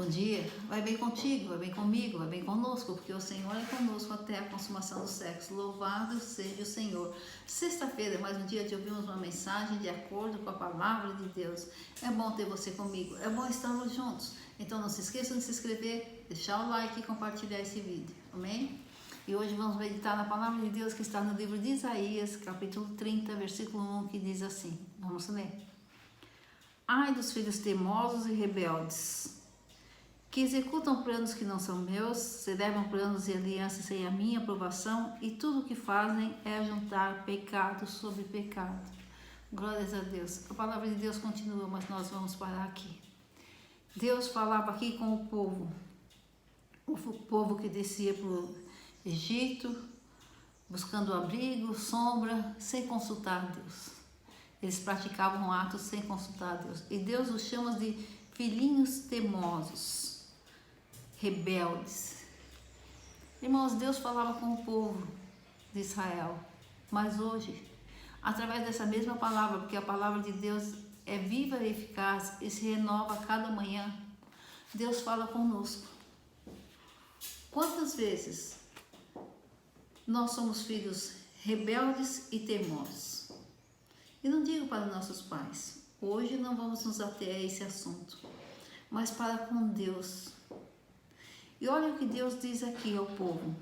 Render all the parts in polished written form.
dia, vai bem contigo, vai bem comigo, vai bem conosco, porque o Senhor é conosco até a consumação do século. Louvado seja o Senhor. Sexta-feira é mais um dia de ouvirmos uma mensagem de acordo com a palavra de Deus. É bom ter você comigo, é bom estarmos juntos. Então não se esqueçam de se inscrever, deixar o like e compartilhar esse vídeo. Amém? E hoje vamos meditar na palavra de Deus que está no livro de Isaías, capítulo 30, versículo 1, que diz assim. Vamos ler. Ai dos filhos teimosos e rebeldes, que executam planos que não são meus, celebram planos e alianças sem a minha aprovação, e tudo o que fazem é juntar pecado sobre pecado. Glórias a Deus. A palavra de Deus continua, mas nós vamos parar aqui. Deus falava aqui com o povo que descia para o Egito, buscando abrigo, sombra, sem consultar Deus. Eles praticavam atos sem consultar Deus. E Deus os chama de filhinhos teimosos, rebeldes. Irmãos, Deus falava com o povo de Israel. Mas hoje, através dessa mesma palavra, porque a palavra de Deus é viva e eficaz e se renova a cada manhã, Deus fala conosco. Quantas vezes nós somos filhos rebeldes e teimosos? E não digo para nossos pais, hoje não vamos nos ater a esse assunto, mas para com Deus. E olha o que Deus diz aqui ao povo: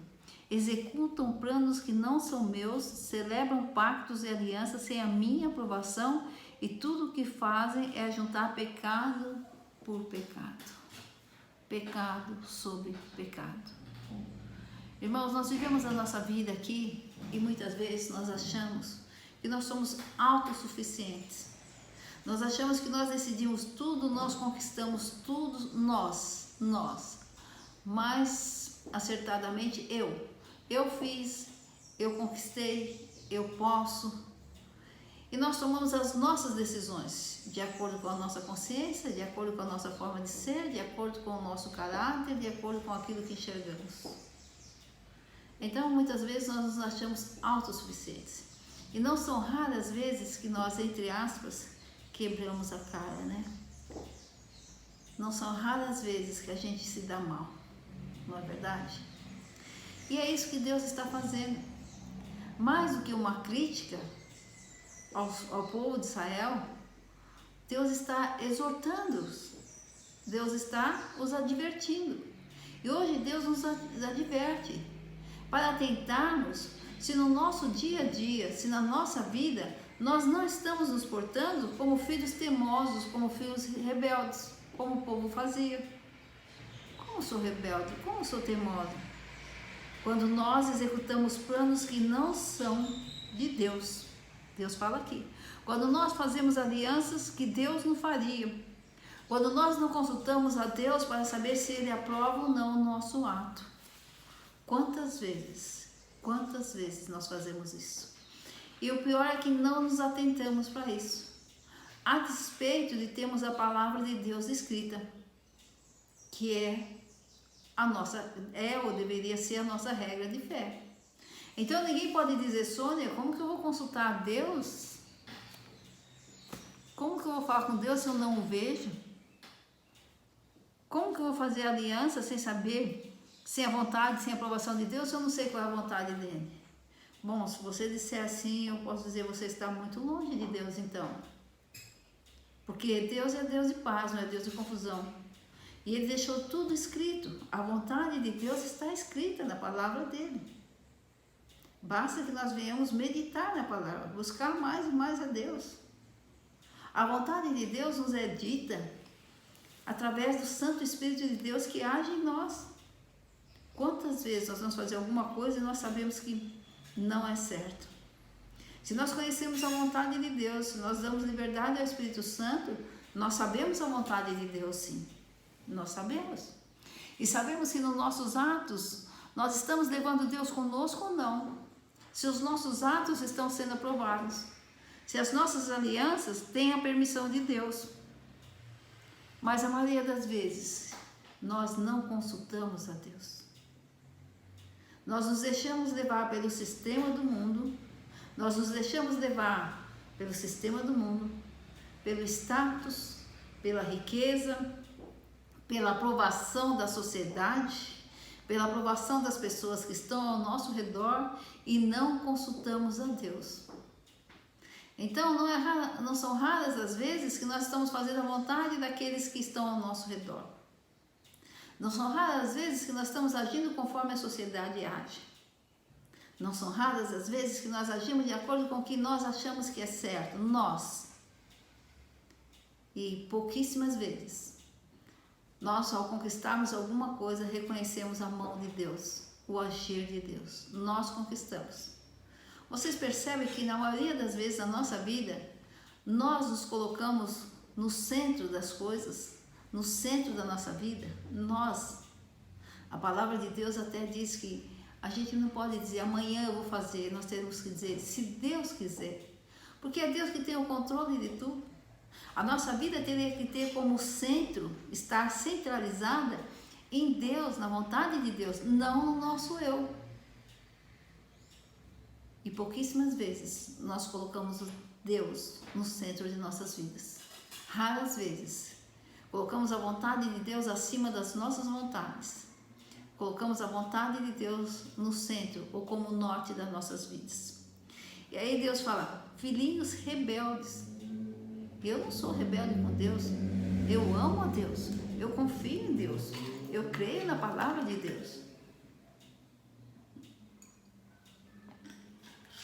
executam planos que não são meus, celebram pactos e alianças sem a minha aprovação, e tudo o que fazem é juntar pecado por pecado. Pecado sobre pecado. Irmãos, nós vivemos a nossa vida aqui e muitas vezes nós achamos que nós somos autossuficientes. Nós achamos que nós decidimos tudo, nós conquistamos tudo, nós. Mais acertadamente, eu fiz, eu conquistei, eu posso. E nós tomamos as nossas decisões de acordo com a nossa consciência, de acordo com a nossa forma de ser, de acordo com o nosso caráter, de acordo com aquilo que enxergamos. Então, muitas vezes nós nos achamos autossuficientes. E não são raras vezes que nós, entre aspas, quebramos a cara, né? Não são raras vezes que a gente se dá mal, não é verdade? E é isso que Deus está fazendo. Mais do que uma crítica ao povo de Israel, Deus está exortando-os, Deus está os advertindo. E hoje Deus nos adverte para atentarmos se no nosso dia a dia, se na nossa vida, nós não estamos nos portando como filhos teimosos, como filhos rebeldes, como o povo fazia. Como sou rebelde? Como sou teimosa? Quando nós executamos planos que não são de Deus. Deus fala aqui. Quando nós fazemos alianças que Deus não faria. Quando nós não consultamos a Deus para saber se Ele aprova ou não o nosso ato. Quantas vezes nós fazemos isso? E o pior é que não nos atentamos para isso, a despeito de termos a palavra de Deus escrita, que ou deveria ser a nossa regra de fé. Então ninguém pode dizer: Sônia, como que eu vou consultar a Deus? Como que eu vou falar com Deus se eu não o vejo? Como que eu vou fazer aliança sem saber, sem a vontade, sem a aprovação de Deus, eu não sei qual é a vontade dele? Bom, se você disser assim, eu posso dizer: você está muito longe de Deus então. Porque Deus é Deus de paz, não é Deus de confusão. E Ele deixou tudo escrito. A vontade de Deus está escrita na palavra dele. Basta que nós venhamos meditar na palavra, buscar mais e mais a Deus. A vontade de Deus nos é dita através do Santo Espírito de Deus que age em nós. Quantas vezes nós vamos fazer alguma coisa e nós sabemos que não é certo? Se nós conhecemos a vontade de Deus, se nós damos liberdade ao Espírito Santo, nós sabemos a vontade de Deus, sim. Nós sabemos. E sabemos se nos nossos atos nós estamos levando Deus conosco ou não. Se os nossos atos estão sendo aprovados. Se as nossas alianças têm a permissão de Deus. Mas a maioria das vezes nós não consultamos a Deus. Nós nos deixamos levar pelo sistema do mundo, nós nos deixamos levar pelo sistema do mundo, pelo status, pela riqueza, pela aprovação da sociedade, pela aprovação das pessoas que estão ao nosso redor e não consultamos a Deus. Então, não são raras as vezes que nós estamos fazendo a vontade daqueles que estão ao nosso redor. Não são raras as vezes que nós estamos agindo conforme a sociedade age. Não são raras as vezes que nós agimos de acordo com o que nós achamos que é certo, nós. E pouquíssimas vezes, nós, ao conquistarmos alguma coisa, reconhecemos a mão de Deus, o agir de Deus. Nós conquistamos. Vocês percebem que na maioria das vezes na nossa vida, nós nos colocamos no centro das coisas, no centro da nossa vida, nós. A palavra de Deus até diz que a gente não pode dizer amanhã eu vou fazer, nós temos que dizer se Deus quiser, porque é Deus que tem o controle de tudo. A nossa vida teria que ter como centro, estar centralizada em Deus, na vontade de Deus, não no nosso eu. E pouquíssimas vezes nós colocamos Deus no centro de nossas vidas. Raras vezes colocamos a vontade de Deus acima das nossas vontades. Colocamos a vontade de Deus no centro ou como norte das nossas vidas. E aí Deus fala, filhinhos rebeldes. Eu não sou rebelde com Deus. Eu amo a Deus. Eu confio em Deus. Eu creio na palavra de Deus.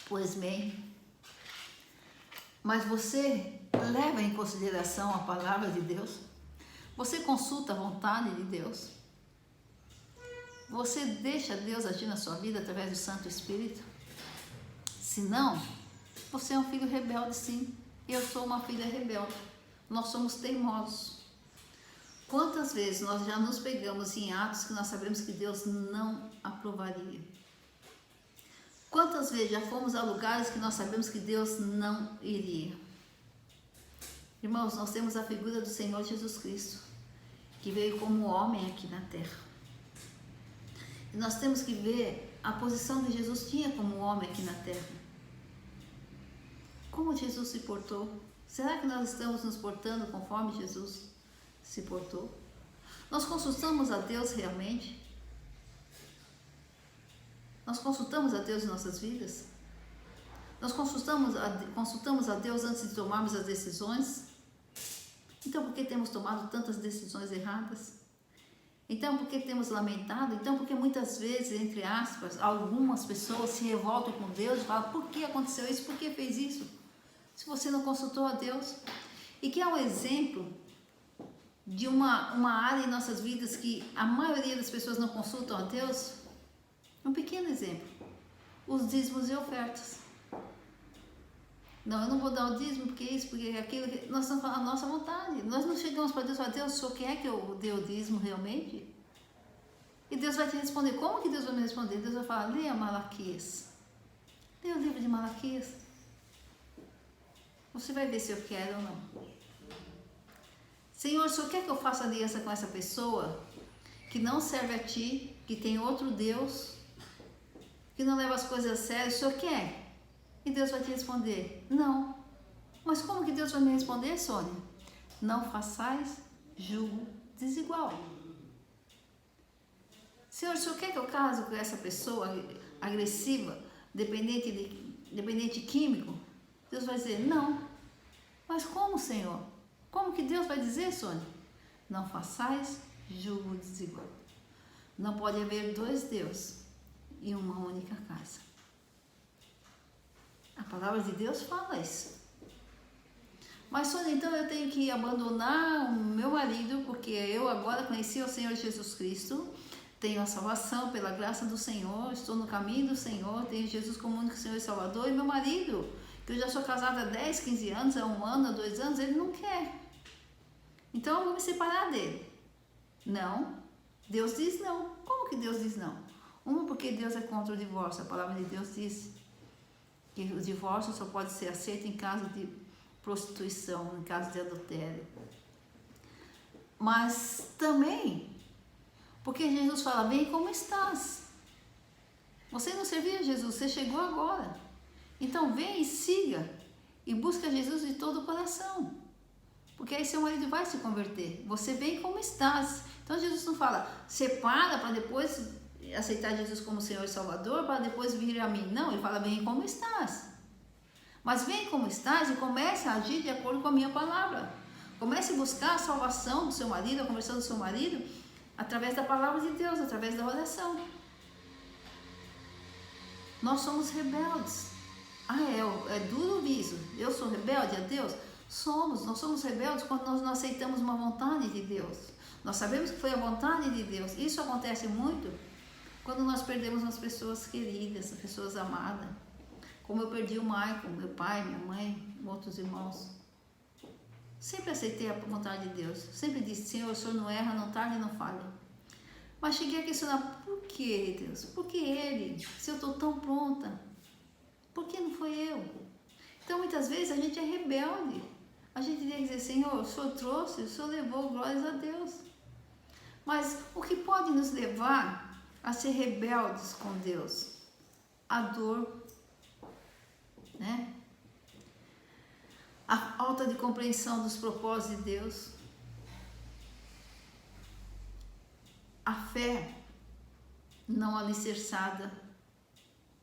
Pois bem, mas você leva em consideração a palavra de Deus? Você consulta a vontade de Deus? Você deixa Deus agir na sua vida através do Santo Espírito? Se não, você é um filho rebelde, sim. Eu sou uma filha rebelde. Nós somos teimosos. Quantas vezes nós já nos pegamos em atos que nós sabemos que Deus não aprovaria? Quantas vezes já fomos a lugares que nós sabemos que Deus não iria? Irmãos, nós temos a figura do Senhor Jesus Cristo, que veio como homem aqui na terra. E nós temos que ver a posição que Jesus tinha como homem aqui na terra. Como Jesus se portou? Será que nós estamos nos portando conforme Jesus se portou? Nós consultamos a Deus realmente? Nós consultamos a Deus em nossas vidas? Nós consultamos a Deus antes de tomarmos as decisões? Então, por que temos tomado tantas decisões erradas? Então, por que temos lamentado? Então, porque muitas vezes, entre aspas, algumas pessoas se revoltam com Deus e falam, por que aconteceu isso? Por que fez isso? Se você não consultou a Deus. E que é um exemplo de uma área em nossas vidas que a maioria das pessoas não consultam a Deus. Um pequeno exemplo, os dízimos e ofertas. Não, eu não vou dar o dízimo porque isso, porque aquilo, nós estamos falando a nossa vontade. Nós não chegamos para Deus e falamos, Deus, o Senhor quer que eu dê o dízimo realmente? E Deus vai te responder. Como que Deus vai me responder? Deus vai falar, leia Malaquias. Leia o livro de Malaquias. Você vai ver se eu quero ou não. Senhor, o Senhor quer que eu faça aliança com essa pessoa que não serve a Ti, que tem outro Deus, que não leva as coisas a sério? O Senhor quer? E Deus vai te responder, não. Mas como que Deus vai me responder, Sônia? Não façais julgo desigual. Senhor, o Senhor quer que eu case com essa pessoa agressiva, dependente químico? Deus vai dizer, não. Mas como, Senhor? Como que Deus vai dizer, Sônia? Não façais julgo desigual. Não pode haver dois deuses em uma única casa. A palavra de Deus fala isso. Mas, Sônia, então eu tenho que abandonar o meu marido, porque eu agora conheci o Senhor Jesus Cristo, tenho a salvação pela graça do Senhor, estou no caminho do Senhor, tenho Jesus como único Senhor e Salvador, e meu marido, que eu já sou casada há 10, 15 anos, há 1 ano, há 2 anos, ele não quer. Então eu vou me separar dele. Não. Deus diz não. Como que Deus diz não? Uma, porque Deus é contra o divórcio. A palavra de Deus diz que o divórcio só pode ser aceito em caso de prostituição, em caso de adultério. Mas também, porque Jesus fala, vem como estás. Você não servia Jesus, você chegou agora. Então vem e siga e busca Jesus de todo o coração. Porque aí seu marido vai se converter. Você vem como estás. Então Jesus não fala, separa para depois aceitar Jesus como Senhor e Salvador, para depois vir a mim. Não, ele fala, vem como estás. Mas vem como estás e comece a agir de acordo com a minha palavra. Comece a buscar a salvação do seu marido, a conversão do seu marido, através da palavra de Deus, através da oração. Nós somos rebeldes. É duro ouvir isso. Eu sou rebelde a Deus? Nós somos rebeldes quando nós não aceitamos uma vontade de Deus. Nós sabemos que foi a vontade de Deus. Isso acontece muito quando nós perdemos as pessoas queridas, as pessoas amadas. Como eu perdi o Michael, meu pai, minha mãe, outros irmãos. Sempre aceitei a vontade de Deus. Sempre disse, Senhor, o Senhor não erra, não tarde e não falha. Mas cheguei a questionar, por que Deus? Por que Ele? Se eu estou tão pronta? Por que não foi eu? Então muitas vezes a gente é rebelde. A gente tem que dizer, Senhor, o Senhor trouxe, o Senhor levou, glórias a Deus. Mas o que pode nos levar a ser rebeldes com Deus? A dor, né? A falta de compreensão dos propósitos de Deus. A fé não alicerçada,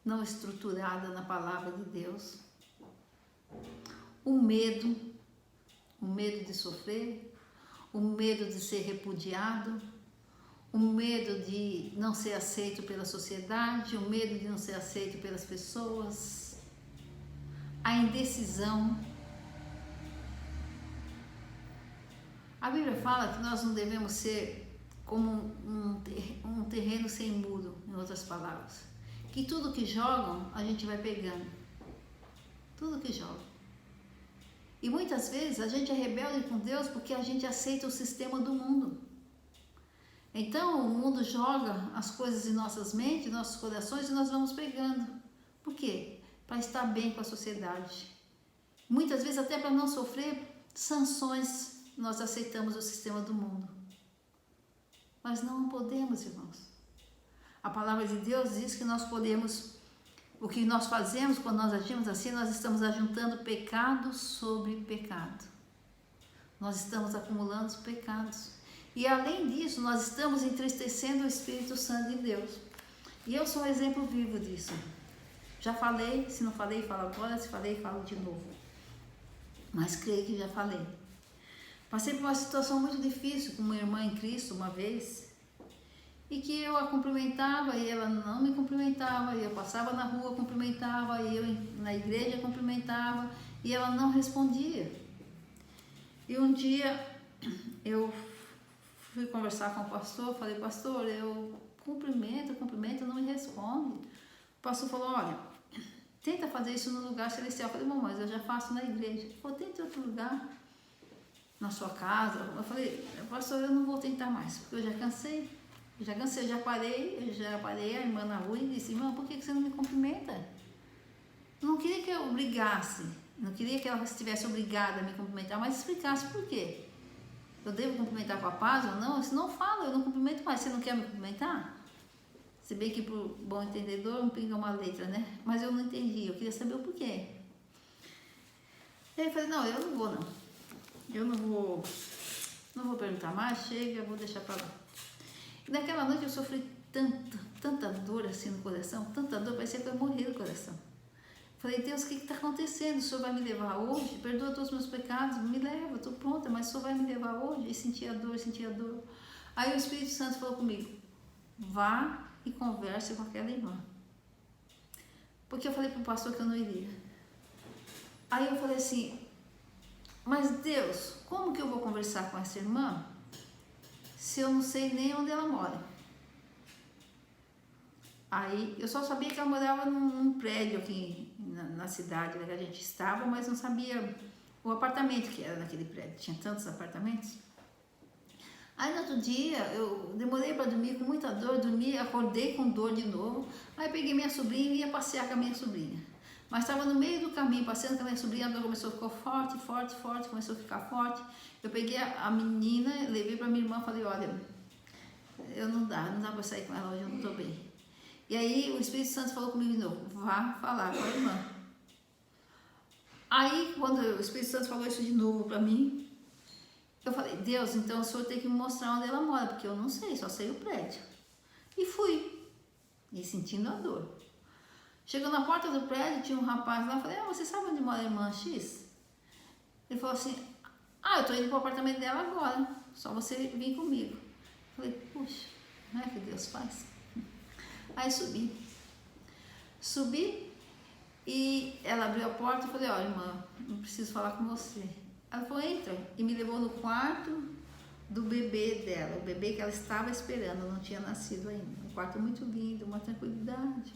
não estruturada na palavra de Deus. O medo de sofrer, o medo de ser repudiado, o medo de não ser aceito pela sociedade, o medo de não ser aceito pelas pessoas, a indecisão. A Bíblia fala que nós não devemos ser como um terreno sem muro, em outras palavras. Que tudo que jogam, a gente vai pegando. Tudo que jogam. E muitas vezes a gente é rebelde com Deus porque a gente aceita o sistema do mundo. Então o mundo joga as coisas em nossas mentes, em nossos corações e nós vamos pegando. Por quê? Para estar bem com a sociedade. Muitas vezes até para não sofrer sanções, nós aceitamos o sistema do mundo. Mas não podemos, irmãos. A palavra de Deus diz que nós podemos, o que nós fazemos quando nós agimos assim, nós estamos ajuntando pecado sobre pecado. Nós estamos acumulando os pecados. E além disso, nós estamos entristecendo o Espírito Santo de Deus. E eu sou um exemplo vivo disso. Já falei, se não falei, falo agora, se falei, falo de novo. Mas creio que já falei. Passei por uma situação muito difícil com uma irmã em Cristo uma vez, e que eu a cumprimentava e ela não me cumprimentava, e eu passava na rua, cumprimentava, e eu na igreja cumprimentava, e ela não respondia. E um dia eu fui conversar com o pastor, falei, pastor, eu cumprimento, não me responde. O pastor falou, olha, tenta fazer isso no lugar celestial. Eu falei, bom, mas eu já faço na igreja. Ele falou, tenta em outro lugar, na sua casa. Eu falei, pastor, eu não vou tentar mais, porque eu já cansei, já parei a irmã na rua e disse, irmã, por que você não me cumprimenta? Eu não queria que eu obrigasse, não queria que ela estivesse obrigada a me cumprimentar, mas explicasse por quê. Eu devo cumprimentar com a paz ou não? Se não fala, eu não cumprimento mais. Você não quer me cumprimentar? Se bem que para o bom entendedor não pinga uma letra, né? Mas eu não entendi, eu queria saber o porquê. E aí eu falei, não, eu não vou não. Eu não vou perguntar mais, chega, eu vou deixar para lá. E naquela noite eu sofri tanta dor assim no coração, tanta dor, parecia que eu ia morrer no coração. Falei, Deus, o que está acontecendo? O Senhor vai me levar hoje? Perdoa todos os meus pecados, me leva, estou pronta, mas o Senhor vai me levar hoje? E sentia dor. Aí o Espírito Santo falou comigo, vá e converse com aquela irmã. Porque eu falei para o pastor que eu não iria. Aí eu falei assim, mas Deus, como que eu vou conversar com essa irmã se eu não sei nem onde ela mora? Aí eu só sabia que ela morava num prédio aqui na cidade que a gente estava, mas não sabia o apartamento que era naquele prédio. Tinha tantos apartamentos. Aí no outro dia eu demorei para dormir com muita dor, dormi, acordei com dor de novo. Aí peguei minha sobrinha e ia passear com a minha sobrinha. Mas estava no meio do caminho, passeando com a minha sobrinha, a dor começou a ficar forte, começou a ficar forte. Eu peguei a menina, levei para minha irmã e falei, olha, não dá para sair com ela hoje, eu não estou bem. E aí o Espírito Santo falou comigo de novo, vá falar com a irmã. Aí quando o Espírito Santo falou isso de novo para mim, Eu falei, Deus, então o senhor tem que me mostrar onde ela mora, porque eu não sei, só sei o prédio. E fui, e sentindo a dor. Chegou na porta do prédio, tinha um rapaz lá, eu falei, você sabe onde mora a irmã X? Ele falou assim, eu tô indo pro apartamento dela agora, só você vir comigo. Eu falei, puxa, não é que Deus faz? Aí subi e ela abriu a porta e falei, irmã, não preciso falar com você. Ela falou, entra, e me levou no quarto do bebê dela, o bebê que ela estava esperando, não tinha nascido ainda. Um quarto muito lindo, uma tranquilidade.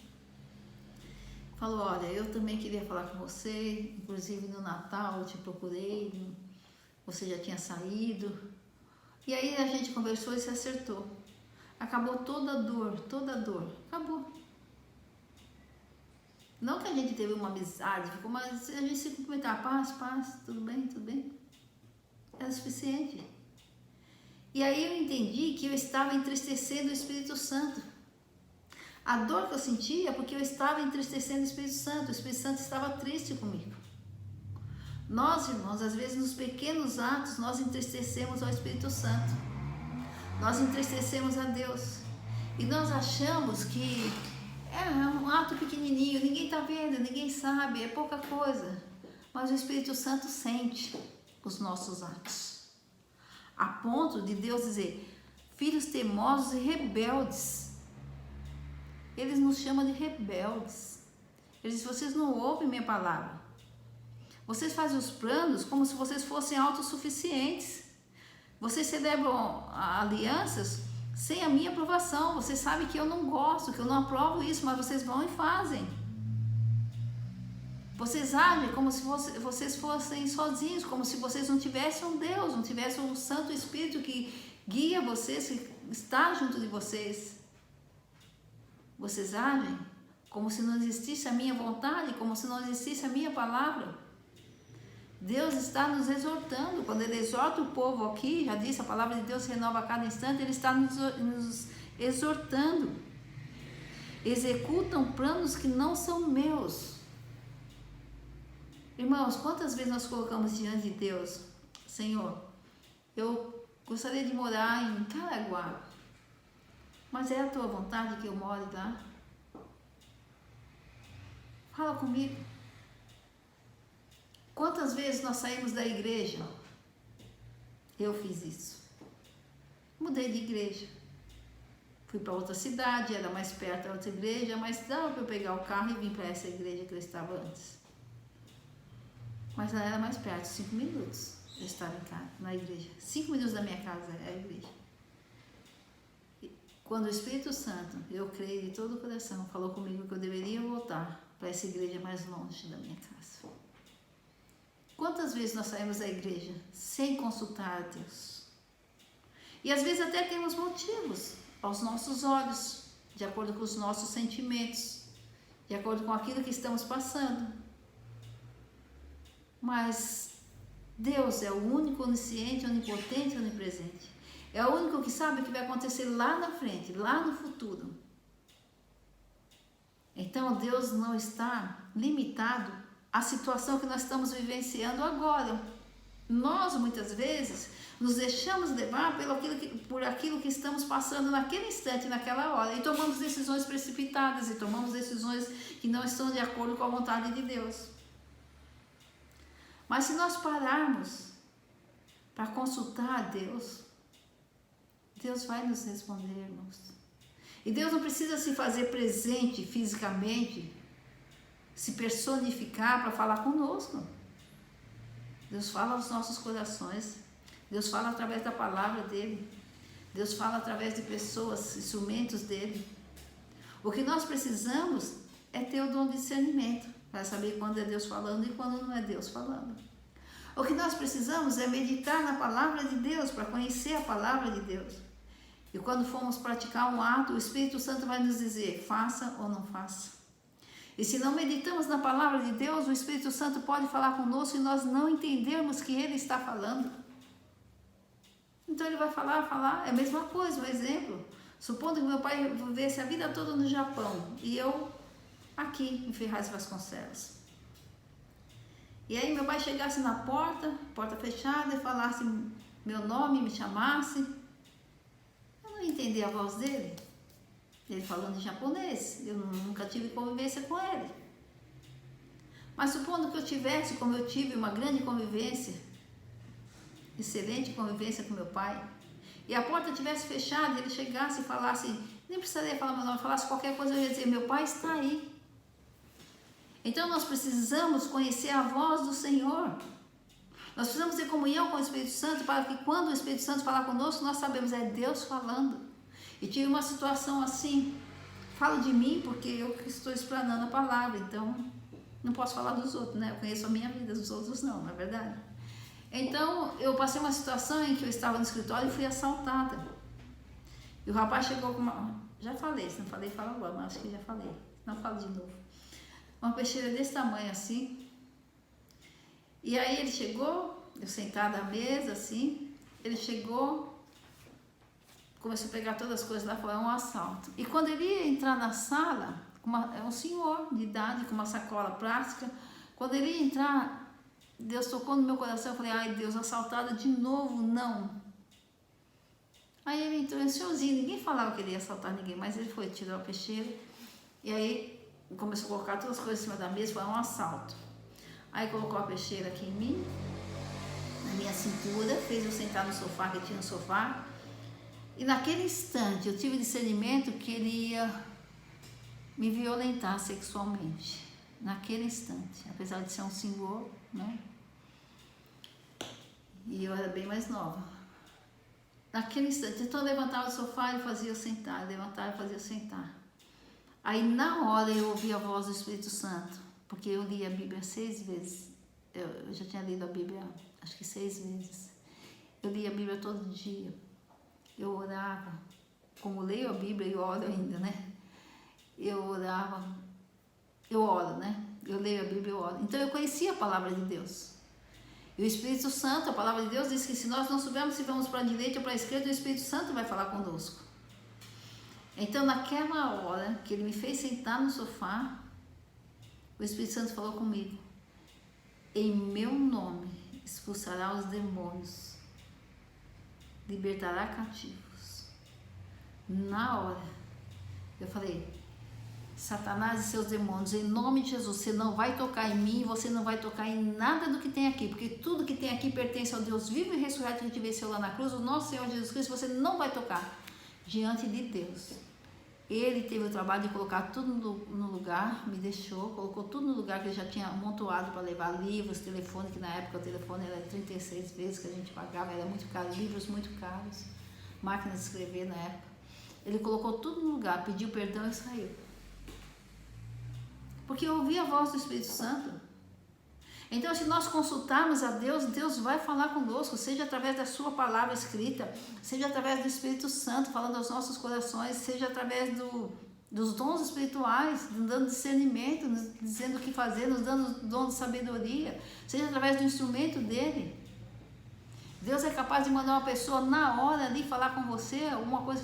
Falou, olha, eu também queria falar com você, inclusive no Natal eu te procurei, você já tinha saído. E aí a gente conversou e se acertou. Acabou toda a dor, acabou. Não que a gente teve uma amizade, mas a gente se cumprimentava, paz, tudo bem. Era suficiente. E aí eu entendi que eu estava entristecendo o Espírito Santo. A dor que eu sentia é porque eu estava entristecendo o Espírito Santo estava triste comigo. Nós, irmãos, às vezes nos pequenos atos nós entristecemos ao Espírito Santo. Nós entristecemos a Deus. E nós achamos que é um ato pequenininho, ninguém está vendo, ninguém sabe, é pouca coisa. Mas o Espírito Santo sente os nossos atos. A ponto de Deus dizer, filhos teimosos e rebeldes. Eles nos chamam de rebeldes. Ele diz, vocês não ouvem minha palavra. Vocês fazem os planos como se vocês fossem autossuficientes. Vocês celebram alianças sem a minha aprovação. Vocês sabem que eu não gosto, que eu não aprovo isso, mas vocês vão e fazem. Vocês agem como se vocês fossem sozinhos, como se vocês não tivessem um Deus, não tivessem um Santo Espírito que guia vocês, que está junto de vocês. Vocês agem como se não existisse a minha vontade, como se não existisse a minha palavra. Deus está nos exortando. Quando Ele exorta o povo aqui, já disse, a palavra de Deus se renova a cada instante, Ele está nos exortando. Executam planos que não são meus. Irmãos, quantas vezes nós colocamos diante de Deus, Senhor, eu gostaria de morar em Caraguá, mas é a tua vontade que eu more lá? Fala comigo. Quantas vezes nós saímos da igreja? Eu fiz isso. Mudei de igreja. Fui para outra cidade, era mais perto da outra igreja, mas dava para eu pegar o carro e vir para essa igreja que eu estava antes. Mas ela era mais perto, 5 minutos. Eu estava em casa, na igreja. 5 minutos da minha casa é a igreja. Quando o Espírito Santo, eu creio de todo o coração, falou comigo que eu deveria voltar para essa igreja mais longe da minha casa. Quantas vezes nós saímos da igreja sem consultar a Deus? E às vezes até temos motivos aos nossos olhos, de acordo com os nossos sentimentos, de acordo com aquilo que estamos passando. Mas Deus é o único onisciente, onipotente e onipresente. É o único que sabe o que vai acontecer lá na frente, lá no futuro. Então Deus não está limitado à situação que nós estamos vivenciando agora. Nós muitas vezes nos deixamos levar por aquilo que estamos passando naquele instante, naquela hora, e tomamos decisões precipitadas e tomamos decisões que não estão de acordo com a vontade de Deus. Mas se nós pararmos para consultar a Deus, Deus vai nos responder, irmãos. E Deus não precisa se fazer presente fisicamente, se personificar para falar conosco. Deus fala aos nossos corações. Deus fala através da palavra dele. Deus fala através de pessoas, instrumentos dele. O que nós precisamos é ter o dom de discernimento, para saber quando é Deus falando e quando não é Deus falando. O que nós precisamos é meditar na palavra de Deus, para conhecer a palavra de Deus. E quando formos praticar um ato, o Espírito Santo vai nos dizer, faça ou não faça. E se não meditamos na palavra de Deus, o Espírito Santo pode falar conosco e nós não entendermos que Ele está falando. Então Ele vai falar, é a mesma coisa, um exemplo. Supondo que meu pai vivesse a vida toda no Japão e eu aqui em Ferraz de Vasconcelos. E aí meu pai chegasse na porta fechada e falasse, meu nome, me chamasse, eu não ia entender a voz dele. Ele falando em japonês, eu nunca tive convivência com ele. Mas supondo que eu tivesse, como eu tive, uma grande convivência, excelente convivência com meu pai, e a porta tivesse fechado, e ele chegasse e falasse, nem precisaria falar meu nome, falasse qualquer coisa, eu ia dizer, meu pai está aí. Então nós precisamos conhecer a voz do Senhor. Nós precisamos ter comunhão com o Espírito Santo, para que quando o Espírito Santo falar conosco, nós sabemos, é Deus falando. E tive uma situação assim, falo de mim porque eu estou explanando a palavra, então não posso falar dos outros, né? Eu conheço a minha vida, dos outros não é verdade? Então, eu passei uma situação em que eu estava no escritório e fui assaltada. E o rapaz chegou com uma... Já falei, se não falei, fala agora, mas acho que já falei. Não falo de novo. Uma peixeira desse tamanho assim. E aí ele chegou, eu sentada à mesa assim, ele chegou, começou a pegar todas as coisas lá, foi um assalto. E quando ele ia entrar na sala, é um senhor de idade, com uma sacola plástica, quando ele ia entrar, Deus tocou no meu coração, eu falei, ai Deus, assaltada de novo, não. Aí ele entrou em senhorzinho, ninguém falava que ele ia assaltar ninguém, mas ele foi, tirou a peixeira, e aí começou a colocar todas as coisas em cima da mesa, foi um assalto. Aí colocou a peixeira aqui em mim, na minha cintura, fez eu sentar no sofá, que tinha no sofá, e naquele instante eu tive discernimento que ele ia me violentar sexualmente, naquele instante, apesar de ser um senhor, né? E eu era bem mais nova. Naquele instante, então eu levantava do sofá e fazia eu sentar, levantava e fazia eu sentar. Aí na hora eu ouvi a voz do Espírito Santo, porque eu li a Bíblia 6 vezes, eu já tinha lido a Bíblia acho que 6 vezes, eu li a Bíblia todo dia, eu orava, como leio a Bíblia e oro ainda, né? Eu orava, eu oro, né? Eu leio a Bíblia e oro. Então eu conhecia a palavra de Deus. E o Espírito Santo, a palavra de Deus diz que se nós não soubermos se vamos para a direita ou para a esquerda, o Espírito Santo vai falar conosco. Então naquela hora que ele me fez sentar no sofá, o Espírito Santo falou comigo, em meu nome expulsará os demônios, libertará cativos. Na hora, eu falei, Satanás e seus demônios, em nome de Jesus, você não vai tocar em mim, você não vai tocar em nada do que tem aqui, porque tudo que tem aqui pertence ao Deus vivo e ressurreto que te venceu lá na cruz, o nosso Senhor Jesus Cristo, você não vai tocar diante de Deus. Ele teve o trabalho de colocar tudo no lugar, me deixou, colocou tudo no lugar que ele já tinha amontoado para levar livros, telefone, que na época o telefone era 36 vezes que a gente pagava, era muito caro, livros muito caros, máquina de escrever na época. Ele colocou tudo no lugar, pediu perdão e saiu. Porque eu ouvi a voz do Espírito Santo. Então, se nós consultarmos a Deus, Deus vai falar conosco, seja através da sua palavra escrita, seja através do Espírito Santo falando aos nossos corações, seja através dos dons espirituais, nos dando discernimento, nos dizendo o que fazer, nos dando dom de sabedoria, seja através do instrumento dele. Deus é capaz de mandar uma pessoa na hora ali falar com você, alguma coisa